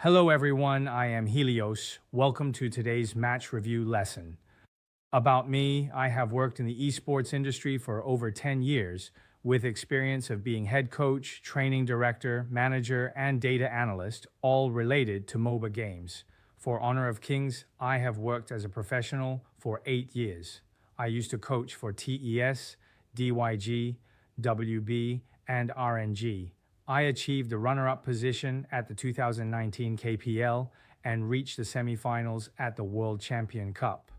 Hello everyone, I am Helios. Welcome to today's match review lesson. About me, I have worked in the esports industry for over 10 years, with experience of being head coach, training director, manager, and data analyst, all related to MOBA games. For Honor of Kings, I have worked as a professional for 8 years. I used to coach for TES, DYG, WB, and RNG. I achieved the runner-up position at the 2019 KPL and reached the semifinals at the World Champion Cup.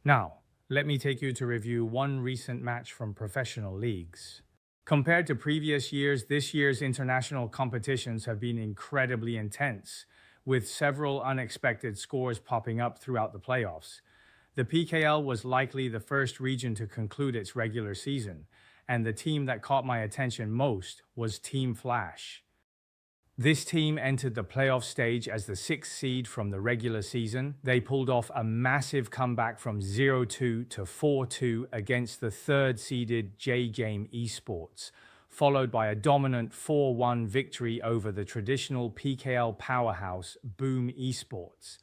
Now, let me take you to review one recent match from professional leagues. Compared to previous years, this year's international competitions have been incredibly intense, with several unexpected scores popping up throughout the playoffs. The PKL was likely the first region to conclude its regular season, and the team that caught my attention most was Team Flash. This team entered the playoff stage as the 6th seed from the regular season. They pulled off a massive comeback from 0-2 to 4-2 against the 3rd-seeded JiuJing Esports, followed by a dominant 4-1 victory over the traditional PKL powerhouse Boom Esports.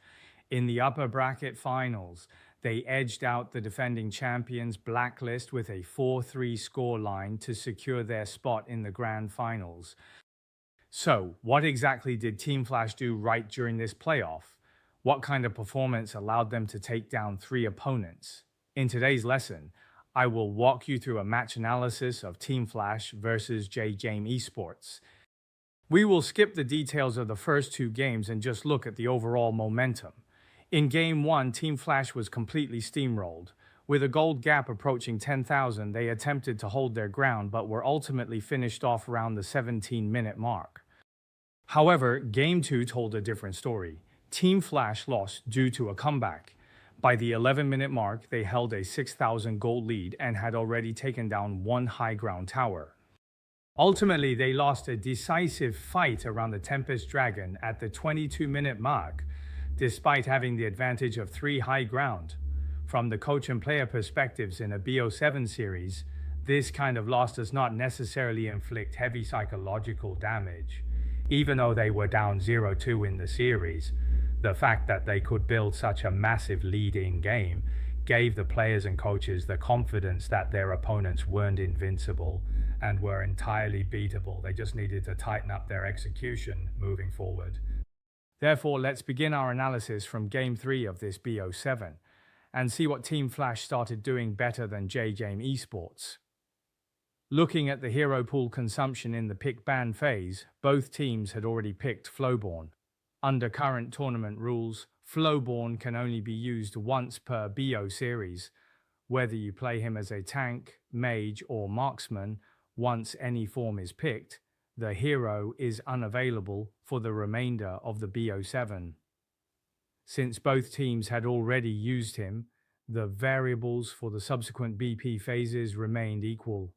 In the upper bracket finals, they edged out the defending champions Blacklist with a 4-3 scoreline to secure their spot in the grand finals. So, what exactly did Team Flash do right during this playoff? What kind of performance allowed them to take down 3 opponents? In today's lesson, I will walk you through a match analysis of Team Flash versus JiuJing Esports. We will skip the details of the first 2 games and just look at the overall momentum. In Game 1, Team Flash was completely steamrolled. With a gold gap approaching 10,000, they attempted to hold their ground but were ultimately finished off around the 17-minute mark. However, Game 2 told a different story. Team Flash lost due to a comeback. By the 11-minute mark, they held a 6,000 gold lead and had already taken down 1 high ground tower. Ultimately, they lost a decisive fight around the Tempest Dragon at the 22-minute mark, despite having the advantage of 3 high ground. From the coach and player perspectives in a BO7 series, this kind of loss does not necessarily inflict heavy psychological damage. Even though they were down 0-2 in the series, the fact that they could build such a massive lead in game gave the players and coaches the confidence that their opponents weren't invincible and were entirely beatable. They just needed to tighten up their execution moving forward. Therefore, let's begin our analysis from Game 3 of this BO7 and see what Team Flash started doing better than JiuJing Esports. Looking at the hero pool consumption in the pick ban phase, both teams had already picked Flowborn. Under current tournament rules, Flowborn can only be used once per BO series. Whether you play him as a tank, mage, or marksman, once any form is picked, the hero is unavailable for the remainder of the BO7. Since both teams had already used him, the variables for the subsequent BP phases remained equal.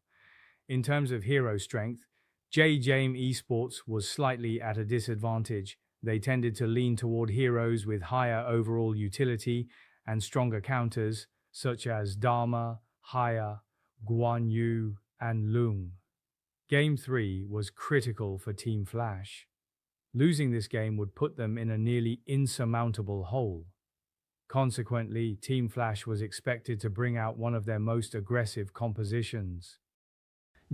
In terms of hero strength, JiuJing Esports was slightly at a disadvantage. They tended to lean toward heroes with higher overall utility and stronger counters, such as Dharma, Haya, Guan Yu, and Lung. Game 3 was critical for Team Flash. Losing this game would put them in a nearly insurmountable hole. Consequently, Team Flash was expected to bring out one of their most aggressive compositions.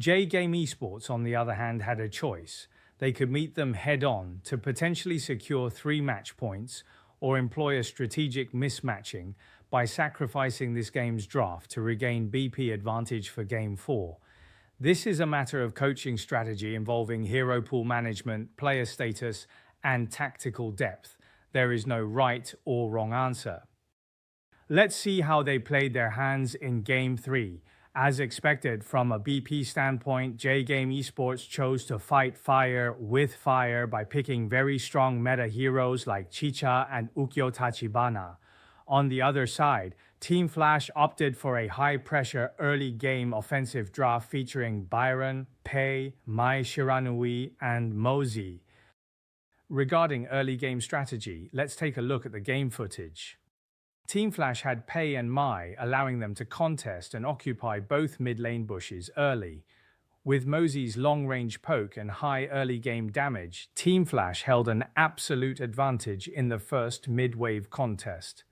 JiuJing Esports, on the other hand, had a choice. They could meet them head-on to potentially secure 3 match points or employ a strategic mismatching by sacrificing this game's draft to regain BP advantage for Game 4. This is a matter of coaching strategy involving hero pool management, player status, and tactical depth. There is no right or wrong answer. Let's see how they played their hands in Game 3. As expected, from a BP standpoint, JiuJing Esports chose to fight fire with fire by picking very strong meta heroes like Chicha and Ukyo Tachibana. On the other side, Team Flash opted for a high-pressure early-game offensive draft featuring Byron, Pei, Mai Shiranui, and Mozi. Regarding early-game strategy, let's take a look at the game footage. Team Flash had Pei and Mai, allowing them to contest and occupy both mid-lane bushes early. With Mosey's long-range poke and high early-game damage, Team Flash held an absolute advantage in the first mid-wave contest.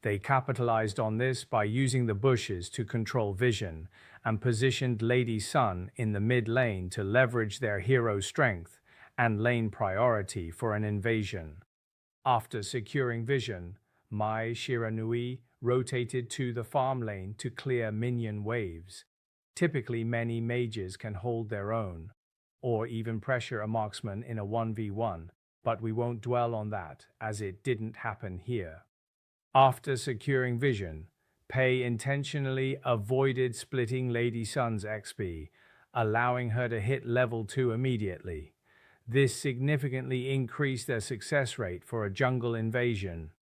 They capitalized on this by using the bushes to control vision and positioned Lady Sun in the mid lane to leverage their hero strength and lane priority for an invasion. After securing vision, Mai Shiranui rotated to the farm lane to clear minion waves. Typically, many mages can hold their own, or even pressure a marksman in a 1v1, but we won't dwell on that, as it didn't happen here. After securing vision, Pei intentionally avoided splitting Lady Sun's XP, allowing her to hit level 2 immediately. This significantly increased their success rate for a jungle invasion.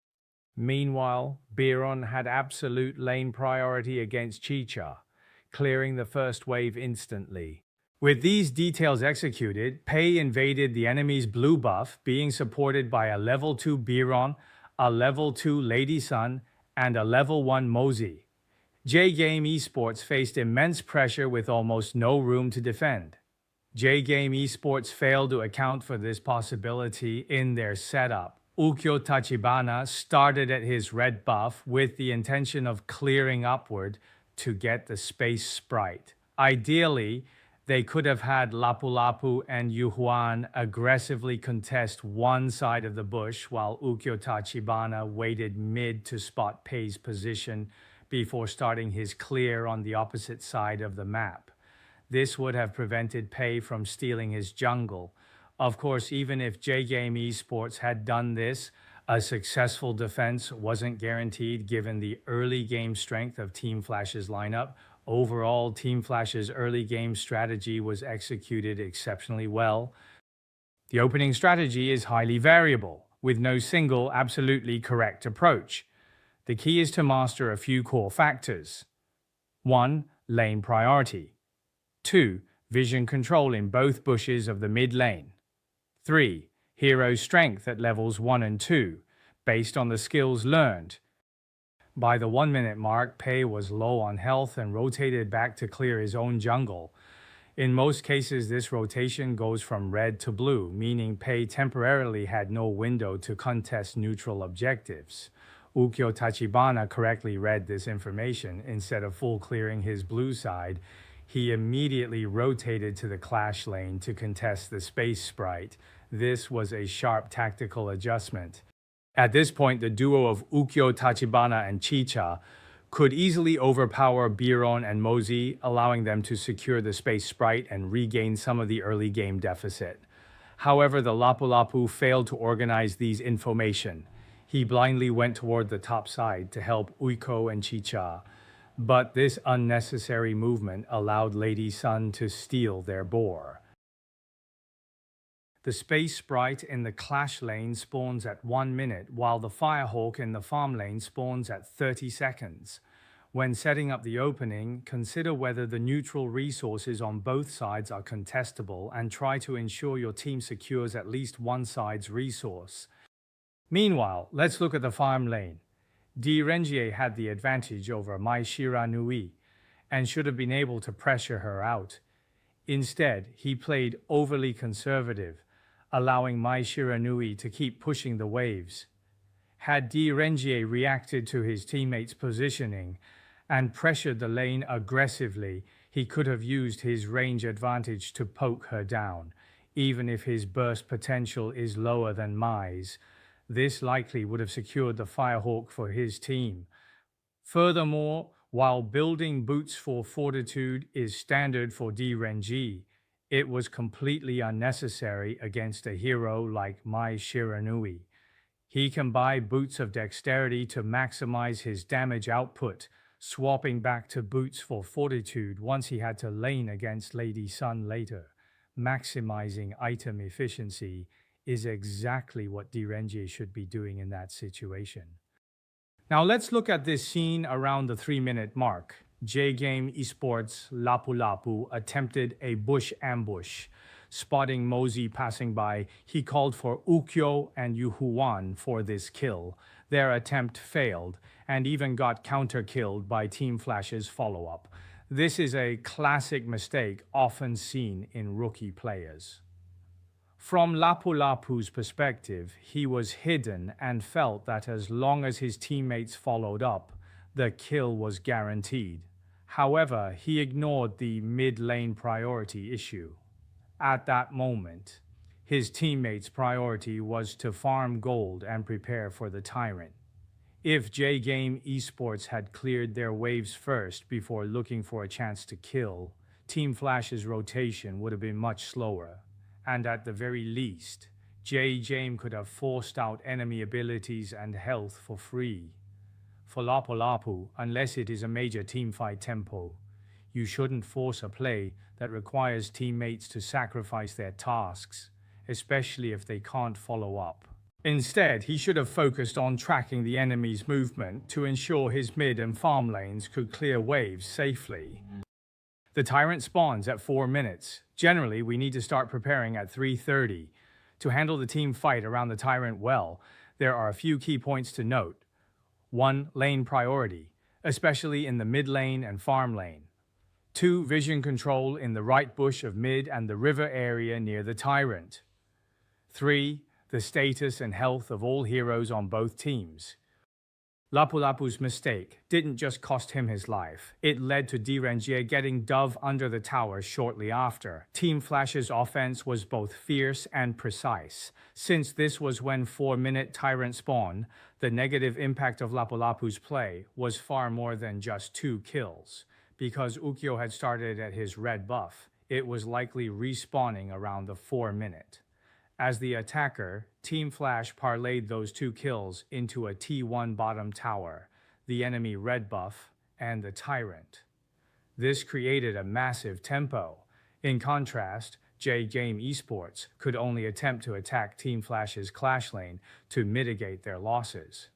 Meanwhile, Biron had absolute lane priority against Chicha, clearing the first wave instantly. With these details executed, Pei invaded the enemy's blue buff, being supported by a level 2 Biron, a level 2 Lady Sun, and a level 1 Mosey. J-Game Esports faced immense pressure with almost no room to defend. J-Game Esports failed to account for this possibility in their setup. Ukyo Tachibana started at his red buff with the intention of clearing upward to get the space sprite. Ideally, they could have had Lapu Lapu and Yuhuan aggressively contest one side of the bush while Ukyo Tachibana waited mid to spot Pei's position before starting his clear on the opposite side of the map. This would have prevented Pei from stealing his jungle. Of course, even if J-Game Esports had done this, a successful defense wasn't guaranteed given the early game strength of Team Flash's lineup. Overall, Team Flash's early game strategy was executed exceptionally well. The opening strategy is highly variable, with no single absolutely correct approach. The key is to master a few core factors. 1. Lane priority. 2. Vision control in both bushes of the mid lane. 3. Hero strength at levels 1 and 2, based on the skills learned. By the 1-minute mark, Pei was low on health and rotated back to clear his own jungle. In most cases, this rotation goes from red to blue, meaning Pei temporarily had no window to contest neutral objectives. Ukyo Tachibana correctly read this information. Instead of full clearing his blue side, he immediately rotated to the clash lane to contest the space sprite. This was a sharp tactical adjustment. At this point, the duo of Ukyo Tachibana and Chicha could easily overpower Biron and Mosey, allowing them to secure the space sprite and regain some of the early game deficit. However, the Lapu Lapu failed to organize these information. He blindly went toward the top side to help Uiko and Chicha, but this unnecessary movement allowed Lady Sun to steal their boar. The space sprite in the clash lane spawns at 1 minute, while the firehawk in the farm lane spawns at 30 seconds. When setting up the opening, consider whether the neutral resources on both sides are contestable and try to ensure your team secures at least one side's resource. Meanwhile, let's look at the farm lane. Renjie had the advantage over Mai Shiranui and should have been able to pressure her out. Instead, he played overly conservative, allowing Mai Shiranui to keep pushing the waves. Had Renjie reacted to his teammates' positioning and pressured the lane aggressively, he could have used his range advantage to poke her down. Even if his burst potential is lower than Mai's, this likely would have secured the Firehawk for his team. Furthermore, while building boots for fortitude is standard for Renjie, it was completely unnecessary against a hero like Mai Shiranui. He can buy boots of dexterity to maximize his damage output, swapping back to boots for fortitude once he had to lane against Lady Sun later. Maximizing item efficiency is exactly what Renjie should be doing in that situation. Now let's look at this scene around the 3-minute mark. J-Game Esports Lapu Lapu attempted a bush ambush. Spotting Mosey passing by, he called for Ukyo and Yuhuan for this kill. Their attempt failed, and even got counter-killed by Team Flash's follow-up. This is a classic mistake often seen in rookie players. From Lapu-Lapu's perspective, he was hidden and felt that as long as his teammates followed up, the kill was guaranteed. However, he ignored the mid-lane priority issue. At that moment, his teammates' priority was to farm gold and prepare for the Tyrant. If JiuJing Esports had cleared their waves first before looking for a chance to kill, Team Flash's rotation would have been much slower. And at the very least, JiuJing could have forced out enemy abilities and health for free. For Lapu-Lapu, unless it is a major teamfight tempo, you shouldn't force a play that requires teammates to sacrifice their tasks, especially if they can't follow up. Instead, he should have focused on tracking the enemy's movement to ensure his mid and farm lanes could clear waves safely. The Tyrant spawns at 4 minutes. Generally, we need to start preparing at 3:30. To handle the team fight around the Tyrant well, there are a few key points to note. 1. Lane priority, especially in the mid lane and farm lane. 2. Vision control in the right bush of mid and the river area near the Tyrant. 3. The status and health of all heroes on both teams. Lapu-Lapu's mistake didn't just cost him his life. It led to Tanran getting dove under the tower shortly after. Team Flash's offense was both fierce and precise. Since this was when 4-minute Tyrant spawned, the negative impact of Lapu-Lapu's play was far more than just 2 kills. Because Ukyo had started at his red buff, it was likely respawning around the 4-minute. As the attacker, Team Flash parlayed those 2 kills into a T1 bottom tower, the enemy red buff, and the Tyrant. This created a massive tempo. In contrast, JiuJing Esports could only attempt to attack Team Flash's clash lane to mitigate their losses.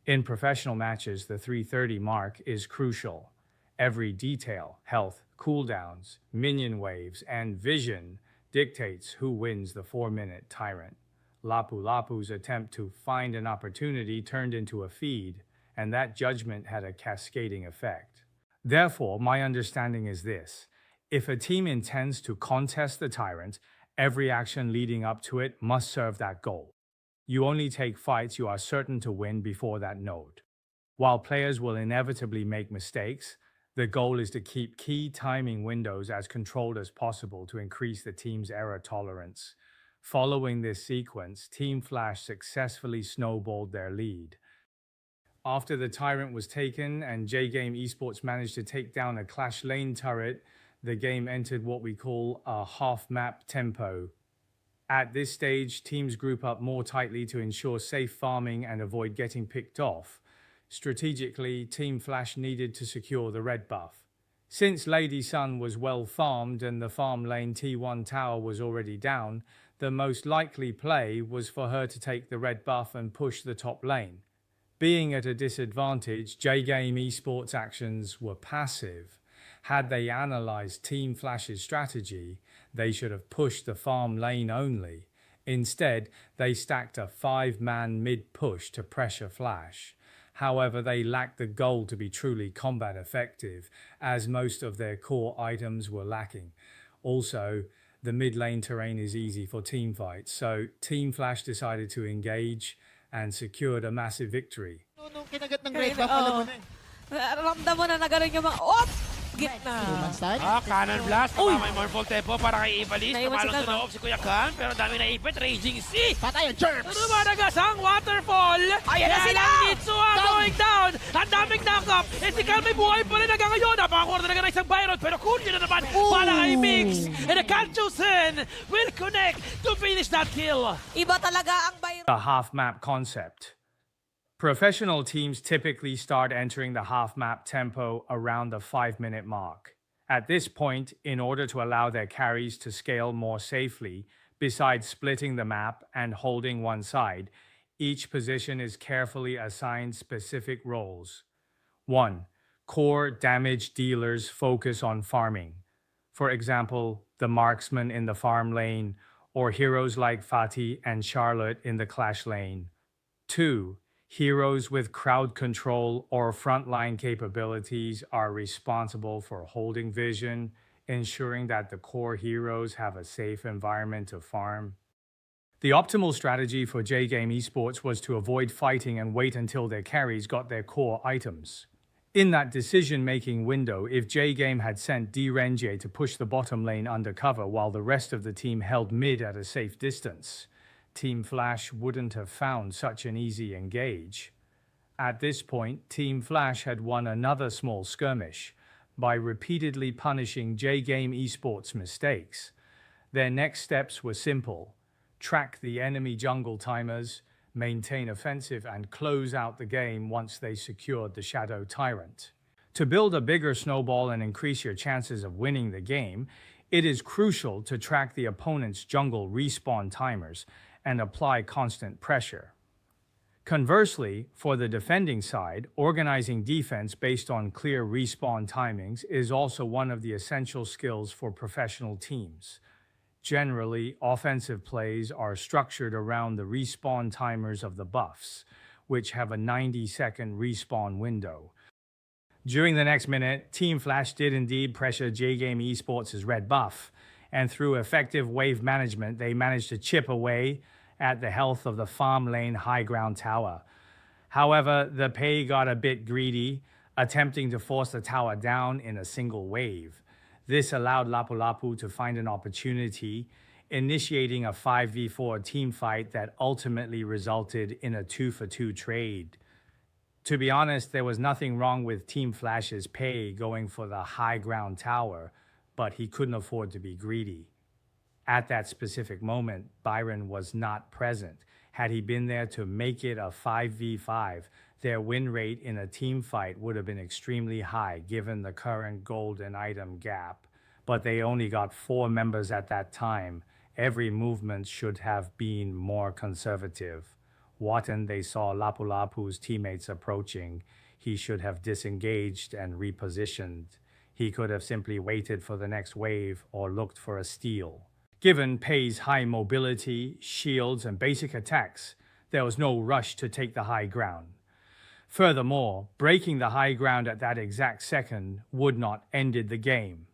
In professional matches, the 3:30 mark is crucial. Every detail, health, cooldowns, minion waves, and vision dictates who wins the 4-minute Tyrant. Lapu-Lapu's attempt to find an opportunity turned into a feed, and that judgment had a cascading effect. Therefore, my understanding is this. If a team intends to contest the Tyrant, every action leading up to it must serve that goal. You only take fights you are certain to win before that node. While players will inevitably make mistakes, the goal is to keep key timing windows as controlled as possible to increase the team's error tolerance. Following this sequence, Team Flash successfully snowballed their lead. After the Tyrant was taken and JiuJing Esports managed to take down a clash lane turret, the game entered what we call a half-map tempo. At this stage, teams group up more tightly to ensure safe farming and avoid getting picked off. Strategically, Team Flash needed to secure the red buff. Since Lady Sun was well farmed and the farm lane T1 tower was already down, the most likely play was for her to take the red buff and push the top lane. Being at a disadvantage, JiuJing Esports' actions were passive. Had they analyzed Team Flash's strategy, they should have pushed the farm lane only. Instead, they stacked a 5-man mid-push to pressure Flash. However, they lacked the goal to be truly combat effective, as most of their core items were lacking. Also, the mid-lane terrain is easy for teamfights, so Team Flash decided to engage and secured a massive victory. Nung kinagat ng red buff, alam mo na eh. Ramdam mo na nagaling yung mga... Oh! Gitna. Cannon blast. Uy! May more full tempo para kay Ivalis. Naiwan si Tumalon sa Kalma. loob si Kuya Khan, pero dami na ipit. Raging Sea. Patay ang Jerks! Lumadagas ang waterfall. Ayan na sila! Mitsuha going down. Ang daming knock-up. Si Khan may buhay pa rin hanggang ngayon. Napakakuha na ng isang Byron, pero Kunyo na naman para kay Mix. And the Kanchusen will connect to finish that kill. Iba talaga ang Byron. The half-map concept. Professional teams typically start entering the half-map tempo around the 5-minute mark. At this point, in order to allow their carries to scale more safely, besides splitting the map and holding one side, each position is carefully assigned specific roles. 1. Core damage dealers focus on farming. For example, the marksman in the farm lane, or heroes like Fatih and Charlotte in the clash lane. 2. Heroes with crowd control or frontline capabilities are responsible for holding vision, ensuring that the core heroes have a safe environment to farm. The optimal strategy for J-Game Esports was to avoid fighting and wait until their carries got their core items. In that decision-making window, if J-Game had sent D-Renjie to push the bottom lane undercover while the rest of the team held mid at a safe distance, Team Flash wouldn't have found such an easy engage. At this point, Team Flash had won another small skirmish by repeatedly punishing J-Game Esports' mistakes. Their next steps were simple: track the enemy jungle timers, maintain offensive, and close out the game once they secured the Shadow Tyrant. To build a bigger snowball and increase your chances of winning the game, it is crucial to track the opponent's jungle respawn timers and apply constant pressure. Conversely, for the defending side, organizing defense based on clear respawn timings is also one of the essential skills for professional teams. Generally, offensive plays are structured around the respawn timers of the buffs, which have a 90-second respawn window. During the next minute, Team Flash did indeed pressure J-Game Esports' red buff, and through effective wave management, they managed to chip away at the health of the farm lane high ground tower. However, the Pei got a bit greedy, attempting to force the tower down in a single wave. This allowed Lapu Lapu to find an opportunity, initiating a 5v4 team fight that ultimately resulted in a 2-for-2 trade. To be honest, there was nothing wrong with Team Flash's Pei going for the high ground tower, but he couldn't afford to be greedy. At that specific moment, Byron was not present. Had he been there to make it a 5v5, their win rate in a team fight would have been extremely high given the current golden item gap. But they only got 4 members at that time. Every movement should have been more conservative. Wharton, they saw Lapu Lapu's teammates approaching. He should have disengaged and repositioned. He could have simply waited for the next wave or looked for a steal. Given Pei's high mobility, shields, and basic attacks, there was no rush to take the high ground. Furthermore, breaking the high ground at that exact second would not ended the game.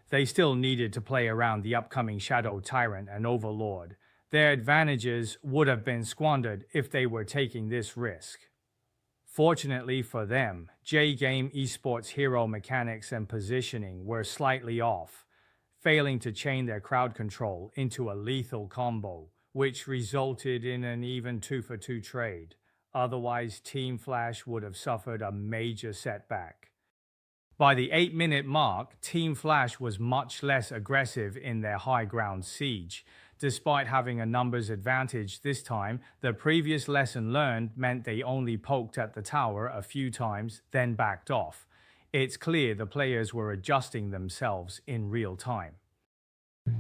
They still needed to play around the upcoming Shadow Tyrant and Overlord. Their advantages would have been squandered if they were taking this risk. Fortunately for them, J-Game Esports hero mechanics and positioning were slightly off, failing to chain their crowd control into a lethal combo, which resulted in an even 2-for-2 trade. Otherwise, Team Flash would have suffered a major setback. By the 8-minute mark, Team Flash was much less aggressive in their high ground siege. Despite having a numbers advantage this time, the previous lesson learned meant they only poked at the tower a few times, then backed off. It's clear the players were adjusting themselves in real time.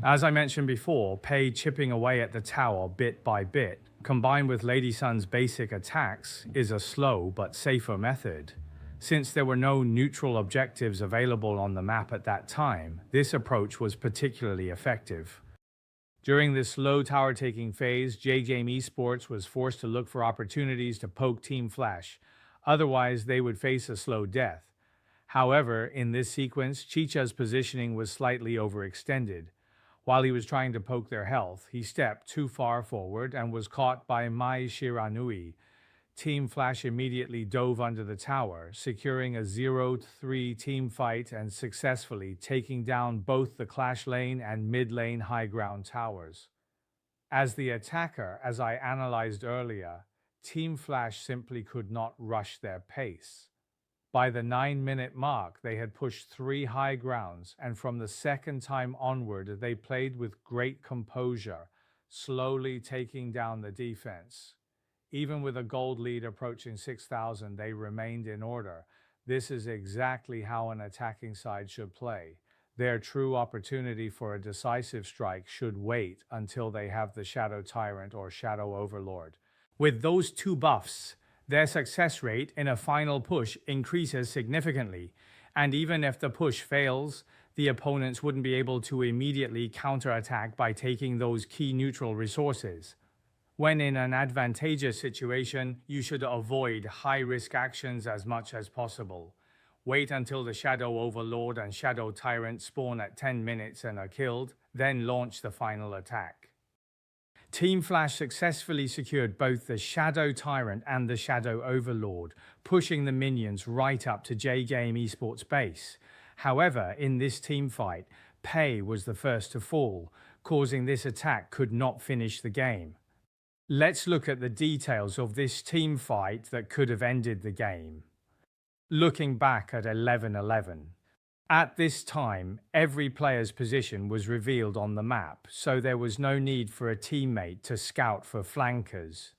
As I mentioned before, Pei chipping away at the tower bit by bit, combined with Lady Sun's basic attacks, is a slow but safer method. Since there were no neutral objectives available on the map at that time, this approach was particularly effective. During this slow tower-taking phase, J-Game Esports was forced to look for opportunities to poke Team Flash. Otherwise, they would face a slow death. However, in this sequence, Chicha's positioning was slightly overextended. While he was trying to poke their health, he stepped too far forward and was caught by Mai Shiranui. Team Flash immediately dove under the tower, securing a 0-3 team fight and successfully taking down both the Clash Lane and Mid Lane high ground towers. As the attacker, as I analyzed earlier, Team Flash simply could not rush their pace. By the 9-minute mark, they had pushed 3 high grounds, and from the second time onward, they played with great composure, slowly taking down the defense. Even with a gold lead approaching 6,000, they remained in order. This is exactly how an attacking side should play. Their true opportunity for a decisive strike should wait until they have the Shadow Tyrant or Shadow Overlord. With those 2 buffs, their success rate in a final push increases significantly, and even if the push fails, the opponents wouldn't be able to immediately counterattack by taking those key neutral resources. When in an advantageous situation, you should avoid high-risk actions as much as possible. Wait until the Shadow Overlord and Shadow Tyrant spawn at 10 minutes and are killed, then launch the final attack. Team Flash successfully secured both the Shadow Tyrant and the Shadow Overlord, pushing the minions right up to J-Game Esports base. However, in this team fight, Pei was the first to fall, causing this attack could not finish the game. Let's look at the details of this team fight that could have ended the game. Looking back at 11-11. At this time, every player's position was revealed on the map, so there was no need for a teammate to scout for flankers.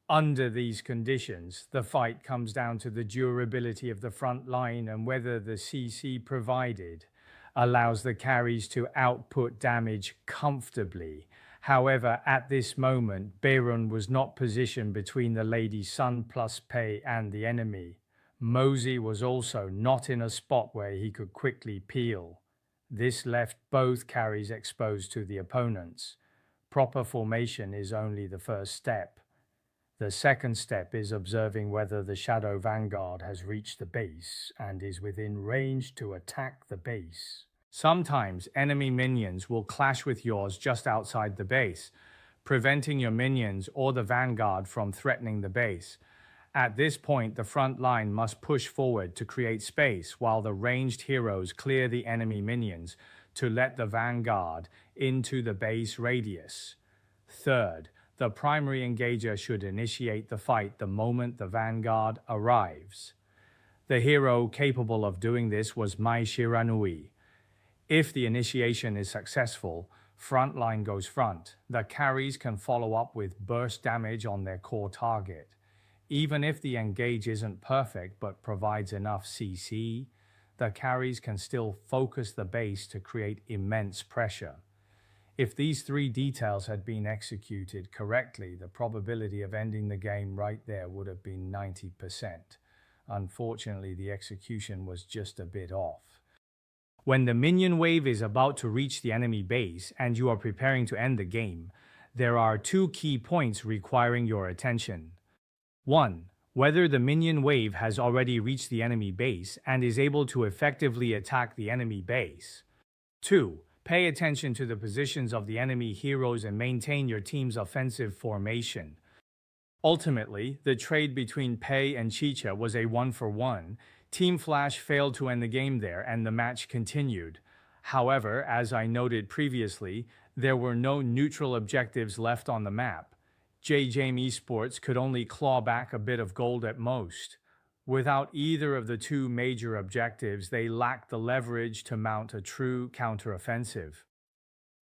Under these conditions, the fight comes down to the durability of the front line and whether the CC provided allows the carries to output damage comfortably. However, at this moment, Beirun was not positioned between the Lady Sun plus Pei and the enemy. Mosey was also not in a spot where he could quickly peel. This left both carries exposed to the opponents. Proper formation is only the first step. The second step is observing whether the Shadow Vanguard has reached the base and is within range to attack the base. Sometimes enemy minions will clash with yours just outside the base, preventing your minions or the Vanguard from threatening the base. At this point, the front line must push forward to create space while the ranged heroes clear the enemy minions to let the Vanguard into the base radius. Third, the primary engager should initiate the fight the moment the Vanguard arrives. The hero capable of doing this was Mai Shiranui. If the initiation is successful, front line goes front. The carries can follow up with burst damage on their core target. Even if the engage isn't perfect but provides enough CC, the carries can still focus the base to create immense pressure. If these three details had been executed correctly, the probability of ending the game right there would have been 90%. Unfortunately, the execution was just a bit off. When the minion wave is about to reach the enemy base and you are preparing to end the game, there are two key points requiring your attention. 1. Whether the minion wave has already reached the enemy base and is able to effectively attack the enemy base. 2. Pay attention to the positions of the enemy heroes and maintain your team's offensive formation. Ultimately, the trade between Pei and Chicha was a 1-for-1. Team Flash failed to end the game there and the match continued. However, as I noted previously, there were no neutral objectives left on the map. JiuJing Esports could only claw back a bit of gold at most. Without either of the two major objectives, they lacked the leverage to mount a true counteroffensive.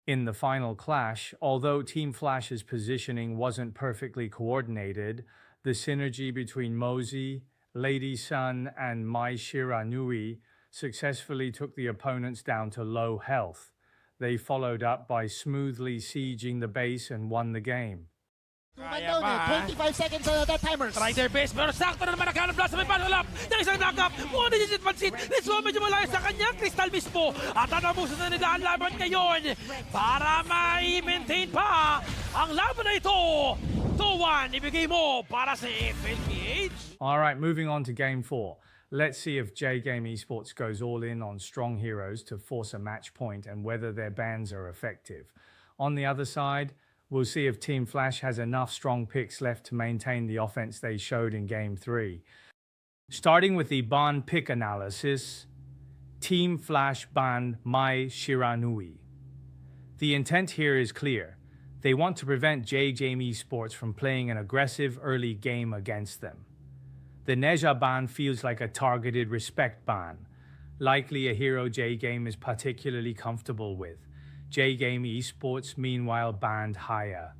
In the final clash, although Team Flash's positioning wasn't perfectly coordinated, the synergy between Mosey, Lady Sun, and Mai Shiranui successfully took the opponents down to low health. They followed up by smoothly sieging the base and won the game. Kaya pa. 25 seconds on that timer. Try their best, pero sakto na naman naghanap blast sa may panulap ng isang knock-up. Muna niya si Pansit. Let's go, medyo malayo sa kanyang Crystal mismo. At tatapusin na nila ang laban ngayon para ma-maintain pa ang laban na ito. 2-1, ibigay mo para sa FLPH. Alright, moving on to Game 4. Let's see if J-Game Esports goes all in on strong heroes to force a match point and whether their bans are effective. On the other side, we'll see if Team Flash has enough strong picks left to maintain the offense they showed in Game 3. Starting with the ban pick analysis, Team Flash banned Mai Shiranui. The intent here is clear. They want to prevent JiuJing Esports from playing an aggressive early game against them. The Neja ban feels like a targeted respect ban, likely a hero JiuJing is particularly comfortable with. JiuJing Esports meanwhile banned Haya.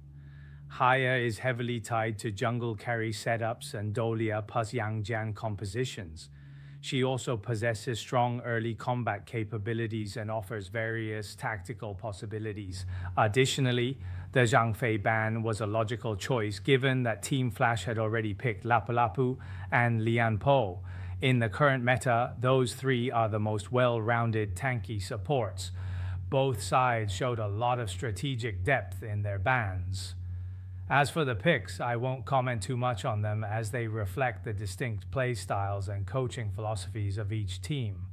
Haya is heavily tied to jungle carry setups and Dolia plus Yangjian compositions. She also possesses strong early combat capabilities and offers various tactical possibilities. Additionally, the Zhang Fei ban was a logical choice given that Team Flash had already picked Lapu Lapu and Lian Po. In the current meta, those three are the most well-rounded tanky supports. Both sides showed a lot of strategic depth in their bans. As for the picks, I won't comment too much on them as they reflect the distinct play styles and coaching philosophies of each team.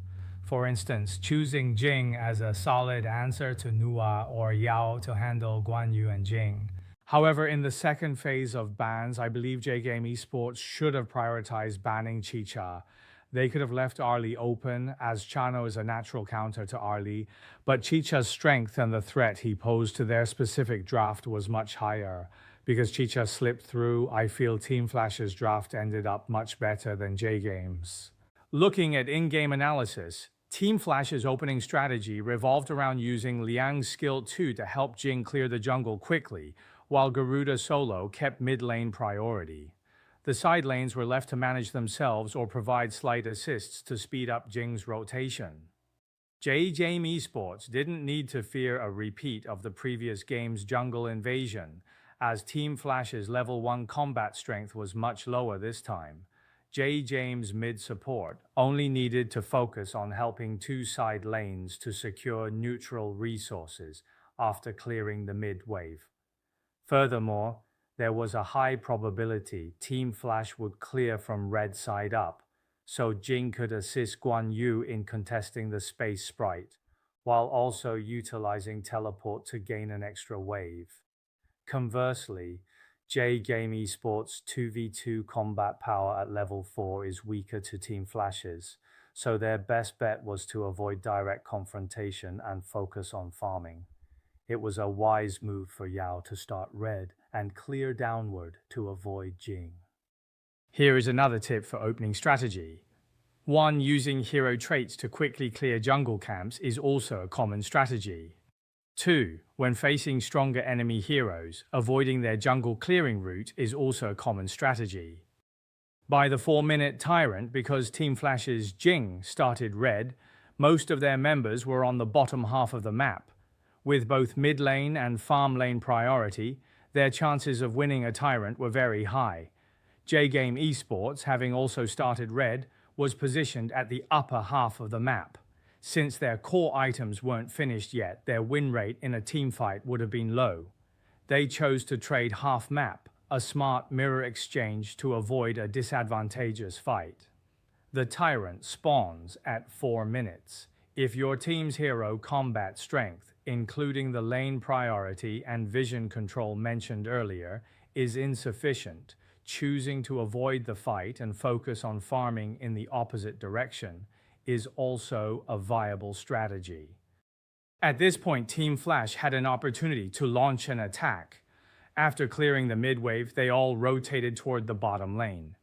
For instance, choosing Jing as a solid answer to Nua or Yao to handle Guan Yu and Jing. However, in the second phase of bans, I believe J-Game Esports should have prioritized banning Chicha. They could have left Arlie open, as Chano is a natural counter to Arlie, but Chicha's strength and the threat he posed to their specific draft was much higher. Because Chicha slipped through, I feel Team Flash's draft ended up much better than J-Game's. Looking at in-game analysis, Team Flash's opening strategy revolved around using Liang's skill 2 to help Jing clear the jungle quickly, while Garuda solo kept mid-lane priority. The side lanes were left to manage themselves or provide slight assists to speed up Jing's rotation. J-Game Esports didn't need to fear a repeat of the previous game's jungle invasion, as Team Flash's level 1 combat strength was much lower this time. J-Game's mid-support only needed to focus on helping two side lanes to secure neutral resources after clearing the mid-wave. Furthermore, there was a high probability Team Flash would clear from red side up, so Jing could assist Guan Yu in contesting the space sprite, while also utilizing teleport to gain an extra wave. Conversely, J-Game Esports' 2v2 combat power at level 4 is weaker to Team Flash's, so their best bet was to avoid direct confrontation and focus on farming. It was a wise move for Yao to start red and clear downward to avoid Jing. Here is another tip for opening strategy. 1. Using hero traits to quickly clear jungle camps is also a common strategy. 2. When facing stronger enemy heroes, avoiding their jungle clearing route is also a common strategy. By the 4-minute Tyrant, because Team Flash's Jing started red, most of their members were on the bottom half of the map. With both mid lane and farm lane priority, their chances of winning a Tyrant were very high. J-Game Esports, having also started red, was positioned at the upper half of the map. Since their core items weren't finished yet, their win rate in a teamfight would have been low. They chose to trade half map, a smart mirror exchange to avoid a disadvantageous fight. The Tyrant spawns at 4 minutes. If your team's hero combat strength, including the lane priority and vision control mentioned earlier, is insufficient, choosing to avoid the fight and focus on farming in the opposite direction is also a viable strategy. At this point, Team Flash had an opportunity to launch an attack. After clearing the mid-wave, they all rotated toward the bottom lane.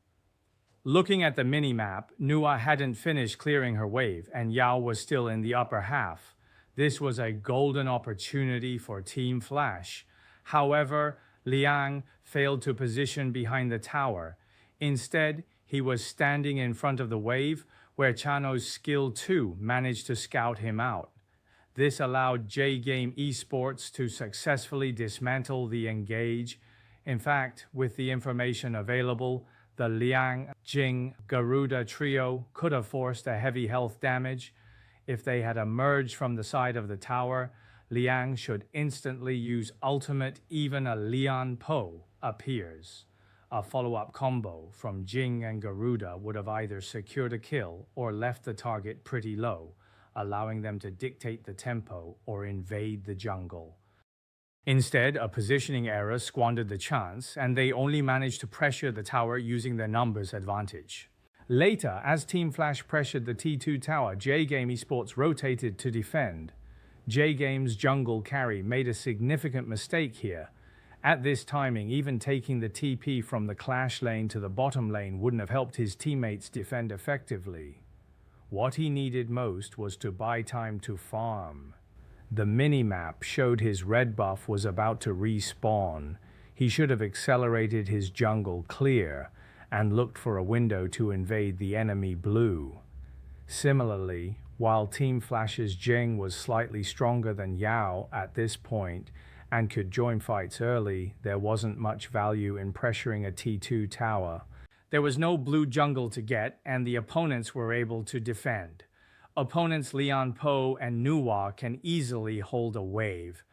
Looking at the mini-map, Nua hadn't finished clearing her wave, and Yao was still in the upper half. This was a golden opportunity for Team Flash. However, Liang failed to position behind the tower. Instead, he was standing in front of the wave, where Chano's skill 2 managed to scout him out. This allowed J-Game Esports to successfully dismantle the engage. In fact, with the information available, the Liang, Jing, Garuda trio could have forced a heavy health damage. If they had emerged from the side of the tower, Liang should instantly use ultimate. Even a Lian Po appears. A follow-up combo from Jing and Garuda would have either secured a kill or left the target pretty low, allowing them to dictate the tempo or invade the jungle. Instead, a positioning error squandered the chance, and they only managed to pressure the tower using their numbers advantage. Later, as Team Flash pressured the T2 tower, J-Game Esports rotated to defend. J-Game's jungle carry made a significant mistake here. At this timing, even taking the TP from the clash lane to the bottom lane wouldn't have helped his teammates defend effectively. What he needed most was to buy time to farm. The minimap showed his red buff was about to respawn. He should have accelerated his jungle clear and looked for a window to invade the enemy blue. Similarly, while Team Flash's Jing was slightly stronger than Yao at this point and could join fights early, there wasn't much value in pressuring a T2 tower. There was no blue jungle to get, and the opponents were able to defend. Opponents Lian Po and Nua can easily hold a wave.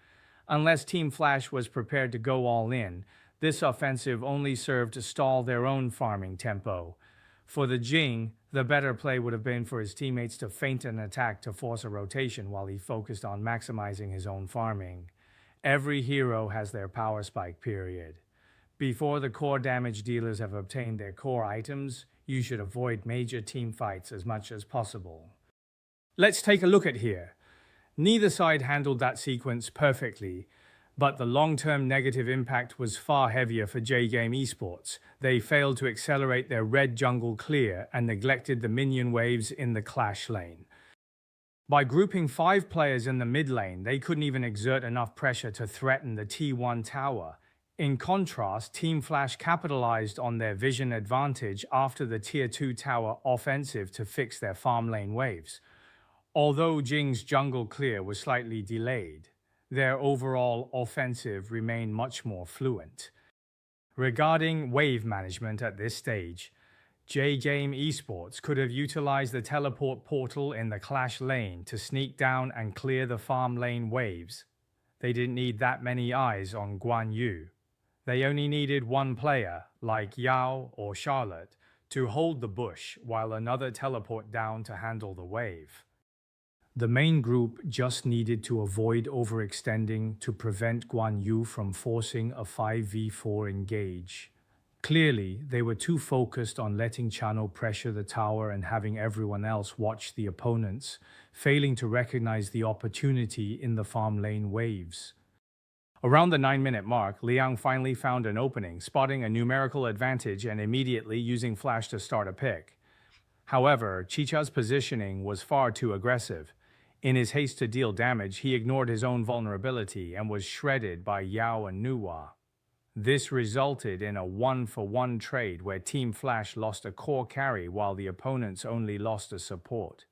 Unless Team Flash was prepared to go all in, This offensive only served to stall their own farming tempo. For the Jing, the better play would have been for his teammates to feint an attack to force a rotation while he focused on maximizing his own farming. Every hero has their power spike period. Before the core damage dealers have obtained their core items, you should avoid major team fights as much as possible. Let's take a look at here. Neither side handled that sequence perfectly, but the long-term negative impact was far heavier for J-Game Esports. They failed to accelerate their red jungle clear and neglected the minion waves in the clash lane. By grouping 5 players in the mid lane, they couldn't even exert enough pressure to threaten the T1 tower. In contrast, Team Flash capitalized on their vision advantage after the Tier 2 tower offensive to fix their farm lane waves. Although Jing's jungle clear was slightly delayed, their overall offensive remained much more fluent. Regarding wave management at this stage, J-Game Esports could have utilized the teleport portal in the clash lane to sneak down and clear the farm lane waves. They didn't need that many eyes on Guan Yu. They only needed one player, like Yao or Charlotte, to hold the bush while another teleport down to handle the wave. The main group just needed to avoid overextending to prevent Guan Yu from forcing a 5v4 engage. Clearly, they were too focused on letting Chano pressure the tower and having everyone else watch the opponents, failing to recognize the opportunity in the farm lane waves. Around the 9-minute mark, Liang finally found an opening, spotting a numerical advantage and immediately using Flash to start a pick. However, Chicha's positioning was far too aggressive. In his haste to deal damage, he ignored his own vulnerability and was shredded by Yao and Nuwa. This resulted in a 1-for-1 trade where Team Flash lost a core carry while the opponents only lost a support.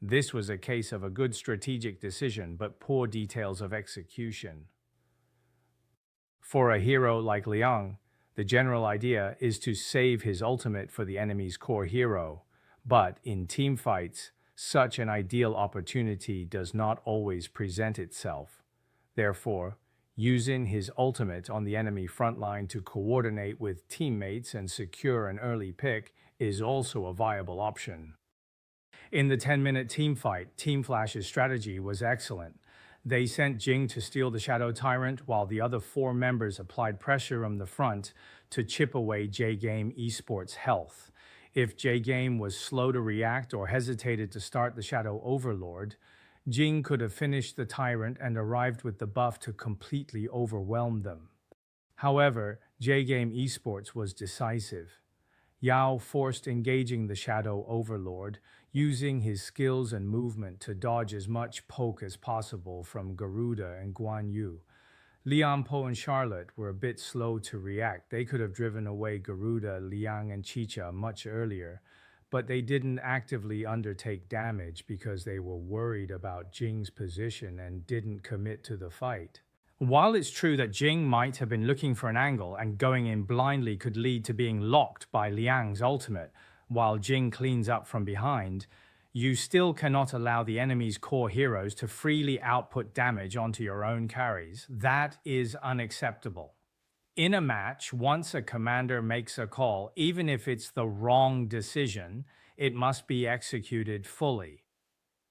This was a case of a good strategic decision but poor details of execution. For a hero like Liang, the general idea is to save his ultimate for the enemy's core hero, but in team fights, such an ideal opportunity does not always present itself. Therefore, using his ultimate on the enemy frontline to coordinate with teammates and secure an early pick is also a viable option. In the 10-minute team fight, Team Flash's strategy was excellent. They sent Jing to steal the Shadow Tyrant while the other 4 members applied pressure from the front to chip away J-Game Esports' health. If J-Game was slow to react or hesitated to start the Shadow Overlord, Jing could have finished the Tyrant and arrived with the buff to completely overwhelm them. However, J-Game Esports was decisive. Yao forced engaging the Shadow Overlord, using his skills and movement to dodge as much poke as possible from Garuda and Guan Yu. Liang Po and Charlotte were a bit slow to react. They could have driven away Garuda, Liang, and Chicha much earlier, but they didn't actively undertake damage because they were worried about Jing's position and didn't commit to the fight. While it's true that Jing might have been looking for an angle and going in blindly could lead to being locked by Liang's ultimate, while Jing cleans up from behind, you still cannot allow the enemy's core heroes to freely output damage onto your own carries. That is unacceptable. In a match, once a commander makes a call, even if it's the wrong decision, it must be executed fully.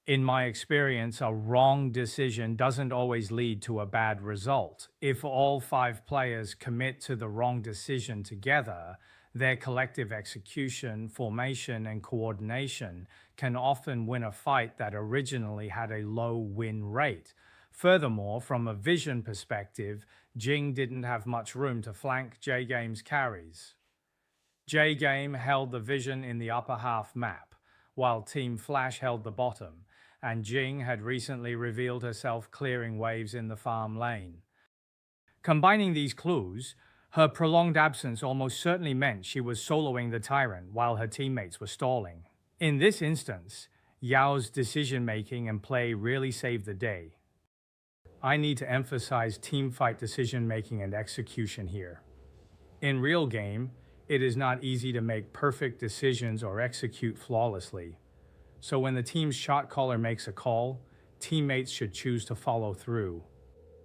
In my experience, a wrong decision doesn't always lead to a bad result. If all 5 players commit to the wrong decision together, their collective execution, formation, and coordination can often win a fight that originally had a low win rate. Furthermore, from a vision perspective, Jing didn't have much room to flank J-Game's carries. J-Game held the vision in the upper half map, while Team Flash held the bottom, and Jing had recently revealed herself clearing waves in the farm lane. Combining these clues, her prolonged absence almost certainly meant she was soloing the Tyrant while her teammates were stalling. In this instance, Yao's decision-making and play really saved the day. I need to emphasize team-fight decision-making and execution here. In real game, it is not easy to make perfect decisions or execute flawlessly. So when the team's shot caller makes a call, teammates should choose to follow through.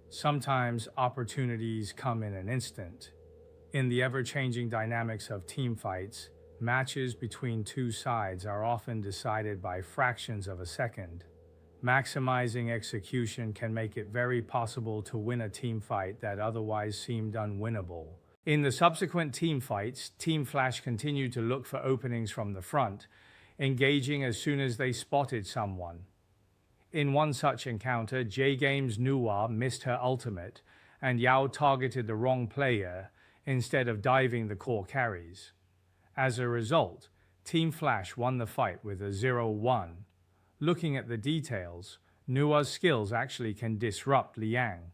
Sometimes opportunities come in an instant. In the ever-changing dynamics of team fights, matches between two sides are often decided by fractions of a second. Maximizing execution can make it very possible to win a team fight that otherwise seemed unwinnable. In the subsequent team fights, Team Flash continued to look for openings from the front, engaging as soon as they spotted someone. In one such encounter, J-Game's Nuwa missed her ultimate, and Yao targeted the wrong player instead of diving the core carries. As a result, Team Flash won the fight with a 0-1. Looking at the details, Nua's skills actually can disrupt Liang.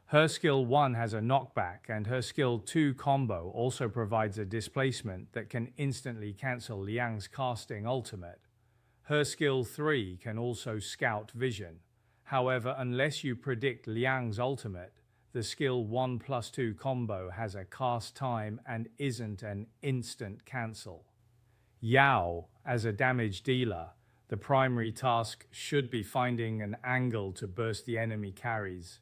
Her skill 1 has a knockback, and her skill 2 combo also provides a displacement that can instantly cancel Liang's casting ultimate. Her skill 3 can also scout vision. However, unless you predict Liang's ultimate, the skill 1+2 combo has a cast time and isn't an instant cancel. Yao, as a damage dealer, the primary task should be finding an angle to burst the enemy carries.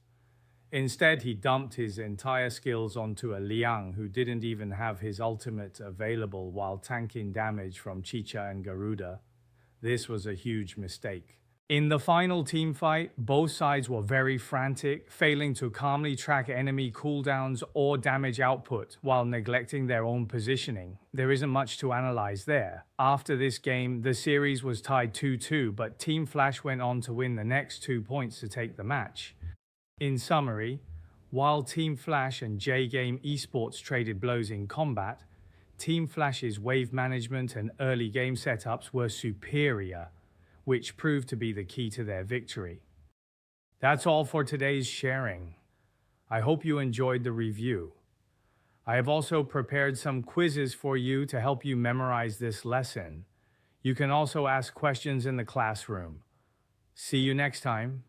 Instead, he dumped his entire skills onto a Liang who didn't even have his ultimate available while tanking damage from Chicha and Garuda. This was a huge mistake. In the final team fight, both sides were very frantic, failing to calmly track enemy cooldowns or damage output while neglecting their own positioning. There isn't much to analyze there. After this game, the series was tied 2-2, but Team Flash went on to win the next 2 points to take the match. In summary, while Team Flash and J-Game Esports traded blows in combat, Team Flash's wave management and early game setups were superior, which proved to be the key to their victory. That's all for today's sharing. I hope you enjoyed the review. I have also prepared some quizzes for you to help you memorize this lesson. You can also ask questions in the classroom. See you next time.